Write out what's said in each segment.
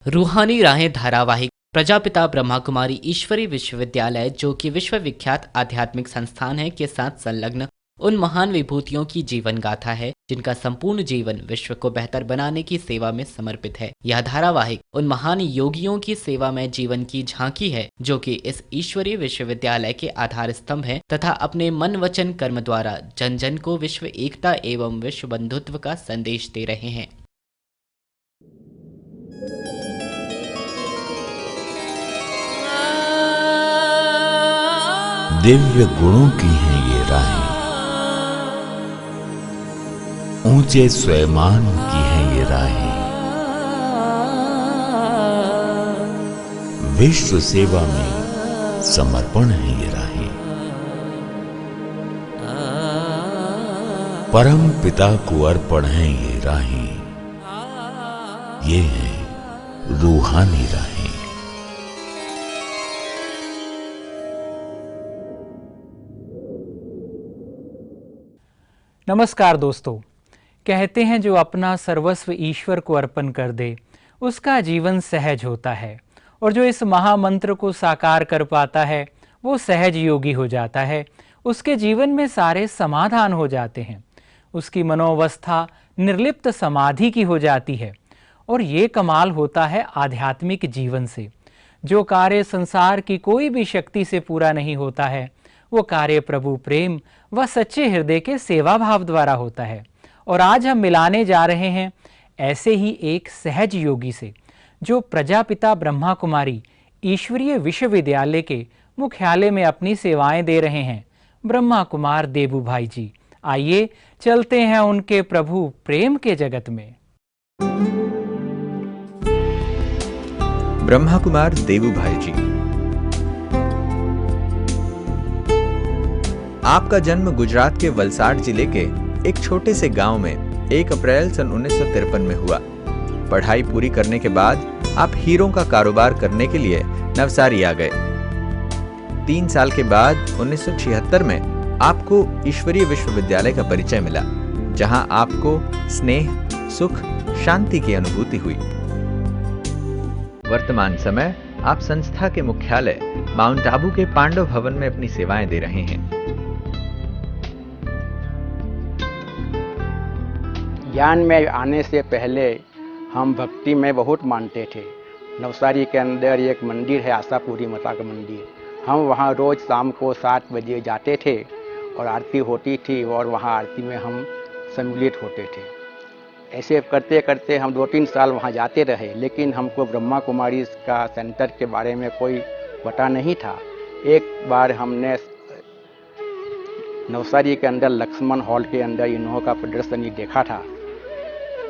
रूहानी राहें धारावाहिक प्रजापिता ब्रह्मा कुमारी ईश्वरी विश्वविद्यालय, जो कि विश्वविख्यात आध्यात्मिक संस्थान है, के साथ संलग्न उन महान विभूतियों की जीवन गाथा है जिनका संपूर्ण जीवन विश्व को बेहतर बनाने की सेवा में समर्पित है। यह धारावाहिक उन महान योगियों की सेवा में जीवन की झांकी है जो कि इस ईश्वरीय विश्वविद्यालय के आधार स्तंभ हैं तथा अपने मन वचन कर्म द्वारा जन जन को विश्व एकता एवं विश्व बंधुत्व का संदेश दे रहे हैं। दिव्य गुणों की हैं ये राहें, ऊंचे स्वयमान की हैं ये राहें, विश्व सेवा में समर्पण है ये राहें, परम पिता को अर्पण है ये राहें, ये हैं रूहानी राहें। नमस्कार दोस्तों। कहते हैं जो अपना सर्वस्व ईश्वर को अर्पण कर दे उसका जीवन सहज होता है, और जो इस महामंत्र को साकार कर पाता है वो सहज योगी हो जाता है। उसके जीवन में सारे समाधान हो जाते हैं, उसकी मनोवस्था निर्लिप्त समाधि की हो जाती है। और ये कमाल होता है आध्यात्मिक जीवन से। जो कार्य संसार की कोई भी शक्ति से पूरा नहीं होता है वो कार्य प्रभु प्रेम व सच्चे हृदय के सेवा भाव द्वारा होता है। और आज हम मिलाने जा रहे हैं ऐसे ही एक सहज योगी से जो प्रजापिता ब्रह्मा कुमारी ईश्वरीय विश्वविद्यालय के मुख्यालय में अपनी सेवाएं दे रहे हैं, ब्रह्मा कुमार देबू भाई जी। आइए चलते हैं उनके प्रभु प्रेम के जगत में। ब्रह्मा कुमार देबू भाई जी, आपका जन्म गुजरात के वलसाड जिले के एक छोटे से गांव में 1 अप्रैल सन 1953 में हुआ। पढ़ाई पूरी करने के बाद आप हीरों का कारोबार करने के लिए नवसारी आ गए। 3 साल के बाद 1976 में आपको ईश्वरीय विश्वविद्यालय का परिचय मिला, जहां आपको स्नेह, सुख, शांति की अनुभूति हुई। वर्तमान समय आप संस्था के मुख्यालय माउंट आबू के पांडव भवन में अपनी सेवाएं दे रहे हैं। ज्ञान में आने से पहले हम भक्ति में बहुत मानते थे। नवसारी के अंदर एक मंदिर है, आशापुरी माता का मंदिर। हम वहाँ रोज़ शाम को 7 बजे जाते थे और आरती होती थी और वहाँ आरती में हम सम्मिलित होते थे। ऐसे करते करते हम 2-3 साल वहाँ जाते रहे, लेकिन हमको ब्रह्मा कुमारी का सेंटर के बारे में कोई पता नहीं था। एक बार हमने नवसारी के अंदर लक्ष्मण हॉल के अंदर इन्हों का प्रदर्शनी देखा था,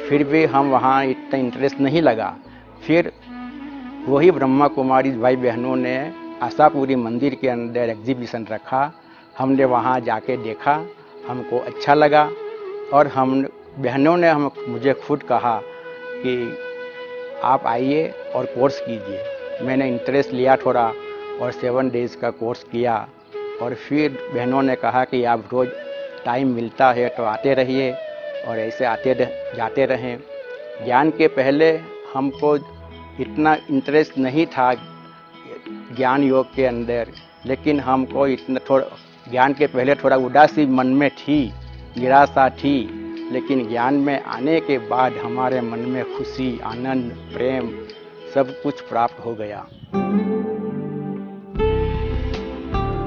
फिर भी हम वहाँ इतना इंटरेस्ट नहीं लगा। फिर वही ब्रह्मा कुमारी भाई बहनों ने आशापुरी मंदिर के अंदर एग्जीबिशन रखा। हमने वहाँ जाके देखा, हमको अच्छा लगा और हम बहनों ने मुझे खुद कहा कि आप आइए और कोर्स कीजिए। मैंने इंटरेस्ट लिया थोड़ा और 7 डेज़ का कोर्स किया। और फिर बहनों ने कहा कि आप रोज़ टाइम मिलता है तो आते रहिए, और ऐसे आते जाते रहें। ज्ञान के पहले हमको इतना इंटरेस्ट नहीं था ज्ञान योग के अंदर, लेकिन हमको इतना थोड़ा ज्ञान के पहले थोड़ा उदासी मन में थी, निराशा थी। लेकिन ज्ञान में आने के बाद हमारे मन में खुशी, आनंद, प्रेम सब कुछ प्राप्त हो गया।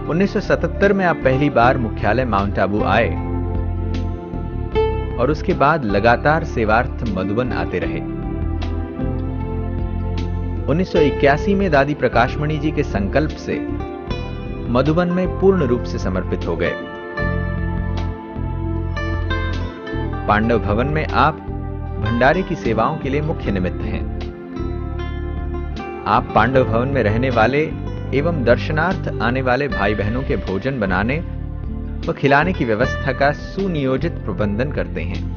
1977 में आप पहली बार मुख्यालय माउंट आबू आए और उसके बाद लगातार सेवार्थ मधुबन आते रहे। 1981 में दादी प्रकाशमणि जी के संकल्प से मधुबन में पूर्ण रूप से समर्पित हो गए। पांडव भवन में आप भंडारे की सेवाओं के लिए मुख्य निमित्त हैं। आप पांडव भवन में रहने वाले एवं दर्शनार्थ आने वाले भाई बहनों के भोजन बनाने व खिलाने की व्यवस्था का सुनियोजित प्रबंधन करते हैं।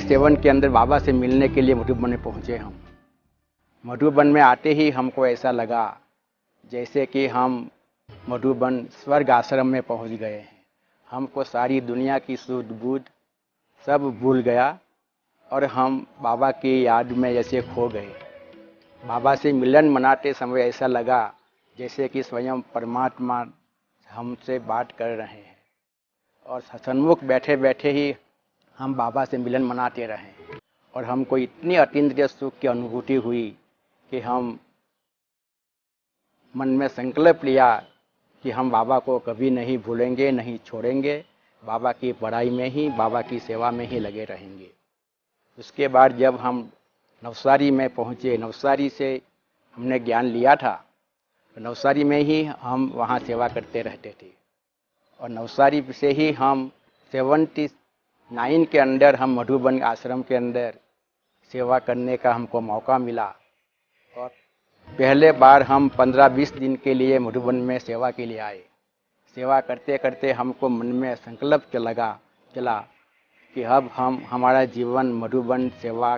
सेवन के अंदर बाबा से मिलने के लिए मधुबन में पहुंचे हम। मधुबन में आते ही हमको ऐसा लगा जैसे कि हम मधुबन स्वर्ग आश्रम में पहुंच गए हैं। हमको सारी दुनिया की सुध बुध सब भूल गया और हम बाबा की याद में जैसे खो गए। बाबा से मिलन मनाते समय ऐसा लगा जैसे कि स्वयं परमात्मा हमसे बात कर रहे हैं और सन्मुख बैठे बैठे ही हम बाबा से मिलन मनाते रहे और हमको इतनी अतीन्द्रिय सुख की अनुभूति हुई कि हम मन में संकल्प लिया कि हम बाबा को कभी नहीं भूलेंगे, नहीं छोड़ेंगे, बाबा की पढ़ाई में ही, बाबा की सेवा में ही लगे रहेंगे। उसके बाद जब हम नवसारी में पहुँचे, नवसारी से हमने ज्ञान लिया था, तो नवसारी में ही हम वहाँ सेवा करते रहते थे और नवसारी से ही हम 79 के अंदर हम मधुबन आश्रम के अंदर सेवा करने का हमको मौका मिला और पहले बार हम 15-20 दिन के लिए मधुबन में सेवा के लिए आए। सेवा करते करते हमको मन में संकल्प चला कि अब हमारा जीवन मधुबन सेवा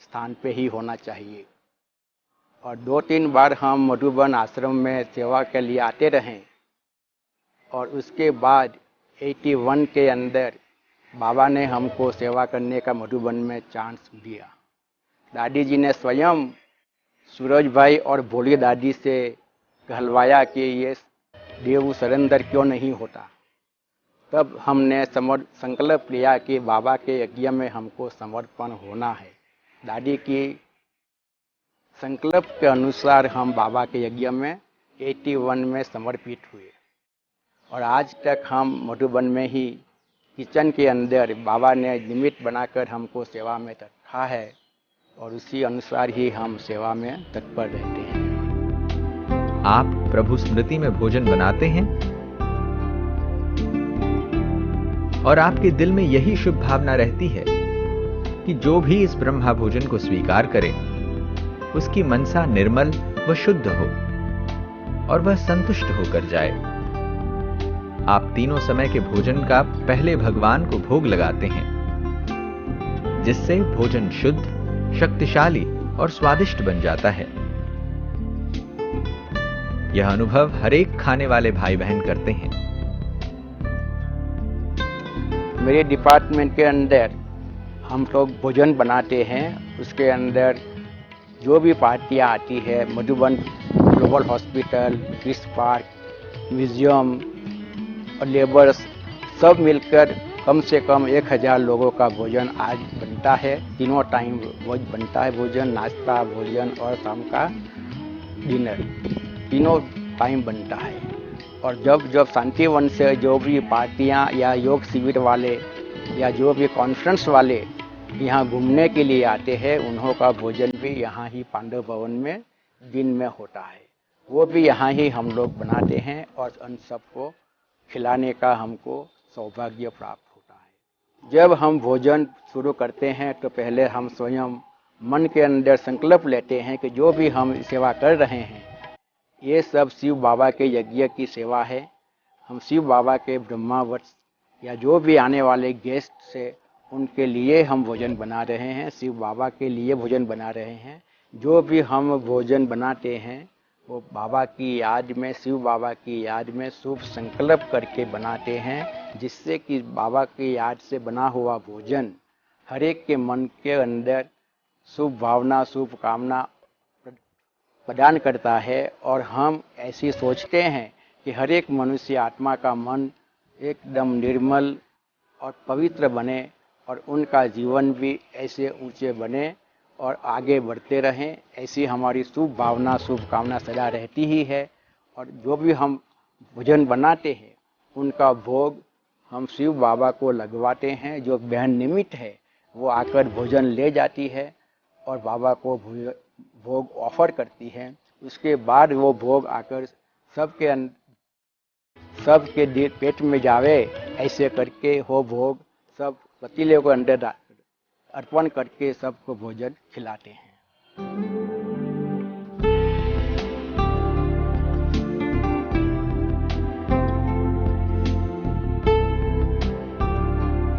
स्थान पे ही होना चाहिए और 2-3 बार हम मधुबन आश्रम में सेवा के लिए आते रहे और उसके बाद 81 के अंदर बाबा ने हमको सेवा करने का मधुबन में चांस दिया। दादी जी ने स्वयं सूरज भाई और भोली दादी से कहलवाया कि ये देव सरेंदर क्यों नहीं होता। तब हमने संकल्प लिया कि बाबा के यज्ञ में हमको समर्पण होना है। दादी की संकल्प के अनुसार हम बाबा के यज्ञ में 81 में समर्पित हुए और आज तक हम मधुबन में ही किचन के अंदर बाबा ने निमित्त बनाकर हमको सेवा में रखा है और उसी अनुसार ही हम सेवा में तत्पर रहते हैं। आप प्रभु स्मृति में भोजन बनाते हैं और आपके दिल में यही शुभ भावना रहती है कि जो भी इस ब्रह्मा भोजन को स्वीकार करे उसकी मनसा निर्मल व शुद्ध हो और वह संतुष्ट होकर जाए। आप तीनों समय के भोजन का पहले भगवान को भोग लगाते हैं जिससे भोजन शुद्ध, शक्तिशाली और स्वादिष्ट बन जाता है। यह अनुभव हर एक खाने वाले भाई बहन करते हैं। मेरे डिपार्टमेंट के अंदर हम लोग भोजन बनाते हैं। उसके अंदर जो भी पार्टियां आती है, Madhuban global hospital, Chris park, museum और लेबर्स सब मिलकर कम से कम 1000 लोगों का भोजन आज बनता है। तीनों टाइम बनता है भोजन, नाश्ता, भोजन और शाम का डिनर, तीनों टाइम बनता है। और जब शांतिवन से जो भी पार्टियां या योग शिविर वाले या जो भी कॉन्फ्रेंस वाले यहाँ घूमने के लिए आते हैं, उन्हों का भोजन भी यहाँ ही पांडव भवन में दिन में होता है। वो भी यहाँ ही हम लोग बनाते हैं और उन सबको खिलाने का हमको सौभाग्य प्राप्त होता है। जब हम भोजन शुरू करते हैं तो पहले हम स्वयं मन के अंदर संकल्प लेते हैं कि जो भी हम सेवा कर रहे हैं ये सब शिव बाबा के यज्ञ की सेवा है। हम शिव बाबा के ब्रह्मावर्ष या जो भी आने वाले गेस्ट से उनके लिए हम भोजन बना रहे हैं, शिव बाबा के लिए भोजन बना रहे हैं। जो भी हम भोजन बनाते हैं वो बाबा की याद में, शिव बाबा की याद में शुभ संकल्प करके बनाते हैं, जिससे कि बाबा की याद से बना हुआ भोजन हर एक के मन के अंदर शुभ भावना, शुभ कामना प्रदान करता है। और हम ऐसी सोचते हैं कि हर एक मनुष्य आत्मा का मन एकदम निर्मल और पवित्र बने और उनका जीवन भी ऐसे ऊंचे बने और आगे बढ़ते रहें, ऐसी हमारी शुभ भावना, शुभ कामना सदा रहती ही है। और जो भी हम भोजन बनाते हैं उनका भोग हम शिव बाबा को लगवाते हैं। जो बहन निमित्त है वो आकर भोजन ले जाती है और बाबा को भोग ऑफर करती है। उसके बाद वो भोग आकर सबके पेट में जावे, ऐसे करके वो भोग सब पतीले को अंदर अर्पण करके सबको भोजन खिलाते हैं।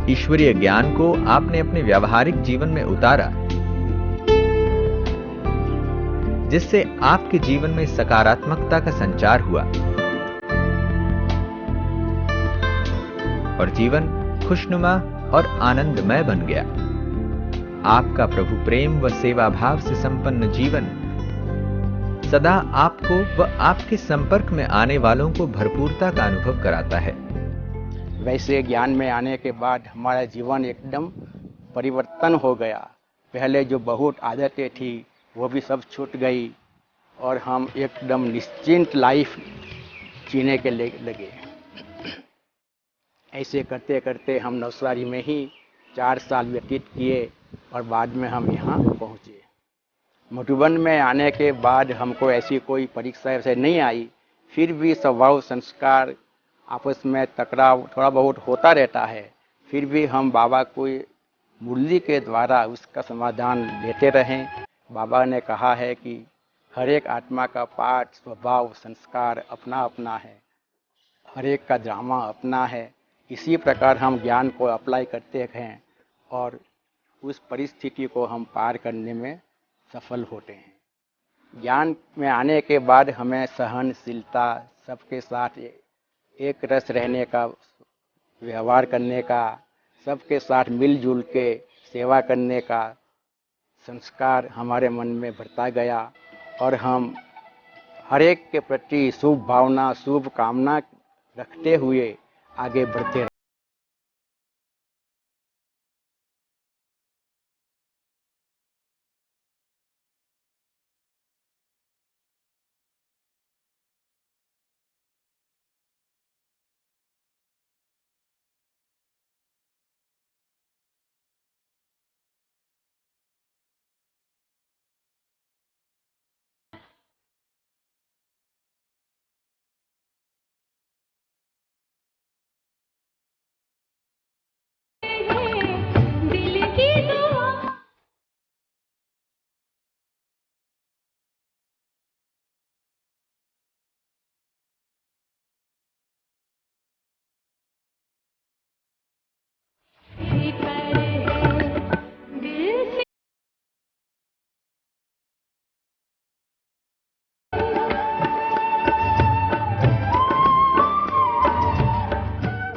ईश्वरीय ज्ञान को आपने अपने व्यावहारिक जीवन में उतारा, जिससे आपके जीवन में सकारात्मकता का संचार हुआ। और जीवन खुशनुमा और आनंदमय बन गया। आपका प्रभु प्रेम व सेवा भाव से संपन्न जीवन सदा आपको व आपके संपर्क में आने वालों को भरपूरता का अनुभव कराता है। वैसे ज्ञान में आने के बाद हमारा जीवन एकदम परिवर्तन हो गया। पहले जो बहुत आदतें थी वो भी सब छूट गई और हम एकदम निश्चिंत लाइफ जीने के लगे। ऐसे करते करते हम नवसारी में ही 4 साल व्यतीत किए और बाद में हम यहाँ पहुँचे। मधुबन में आने के बाद हमको ऐसी कोई परीक्षा से नहीं आई, फिर भी स्वभाव संस्कार आपस में टकराव थोड़ा बहुत होता रहता है, फिर भी हम बाबा को मुरली के द्वारा उसका समाधान देते रहें। बाबा ने कहा है कि हर एक आत्मा का पाठ स्वभाव संस्कार अपना अपना है, हर एक का ड्रामा अपना है। इसी प्रकार हम ज्ञान को अप्लाई करते हैं और उस परिस्थिति को हम पार करने में सफल होते हैं। ज्ञान में आने के बाद हमें सहनशीलता, सबके साथ एक रस रहने का, व्यवहार करने का, सबके साथ मिलजुल के सेवा करने का संस्कार हमारे मन में बढ़ता गया और हम हर एक के प्रति शुभ भावना शुभ कामना रखते हुए आगे बढ़ते रहे।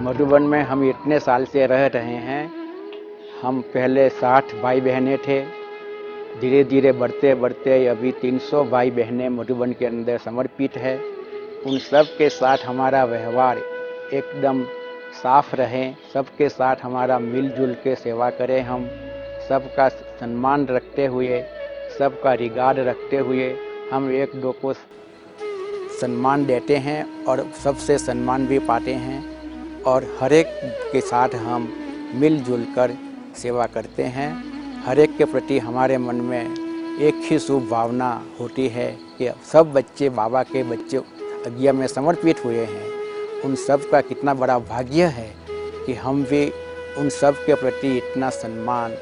मधुबन में हम इतने साल से रह रहे हैं। हम पहले 60 भाई बहनें थे, धीरे धीरे बढ़ते बढ़ते अभी 300 भाई बहनें मधुबन के अंदर समर्पित है। उन सब के साथ हमारा व्यवहार एकदम साफ रहे, सबके साथ हमारा मिलजुल के सेवा करें। हम सबका सम्मान रखते हुए, सबका रिगार्ड रखते हुए हम एक दो को सम्मान देते हैं और सबसे सम्मान भी पाते हैं और हर एक के साथ हम मिलजुल कर सेवा करते हैं। हर एक के प्रति हमारे मन में एक ही शुभ भावना होती है कि सब बच्चे बाबा के बच्चे आज्ञा में समर्पित हुए हैं। उन सब का कितना बड़ा भाग्य है कि हम भी उन सब के प्रति इतना सम्मान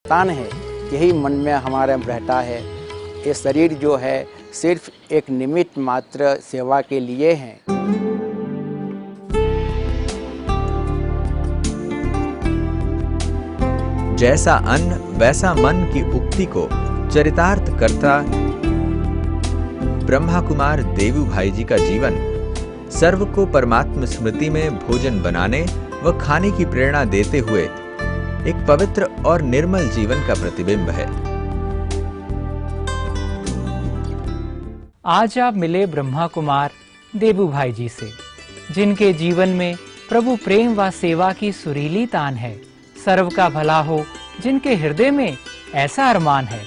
तान है, यही मन में हमारे रहता है। ये शरीर जो है सिर्फ एक निमित्त मात्र सेवा के लिए है। जैसा अन्न वैसा मन की उक्ति को चरितार्थ करता ब्रह्मा कुमार देवू भाई जी का जीवन सर्व को परमात्म स्मृति में भोजन बनाने व खाने की प्रेरणा देते हुए एक पवित्र और निर्मल जीवन का प्रतिबिंब है। आज आप मिले ब्रह्मा कुमार देवू भाई जी से, जिनके जीवन में प्रभु प्रेम व सेवा की सुरीली तान है। सर्व का भला हो, जिनके हृदय में ऐसा अरमान है।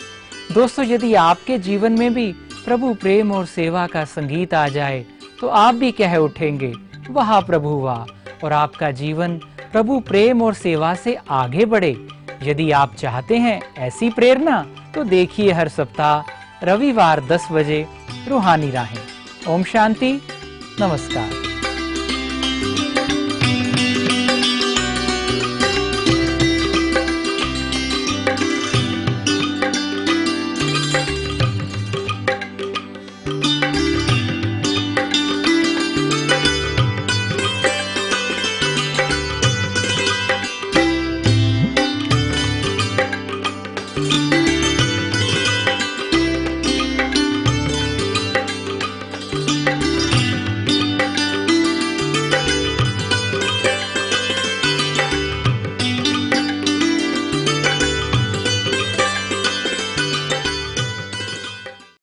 दोस्तों, यदि आपके जीवन में भी प्रभु प्रेम और सेवा का संगीत आ जाए तो आप भी कह उठेंगे, वाह प्रभु वाह, और आपका जीवन प्रभु प्रेम और सेवा से आगे बढ़े। यदि आप चाहते हैं ऐसी प्रेरणा तो देखिए हर सप्ताह रविवार 10 बजे रूहानी राहें। ओम शांति, नमस्कार।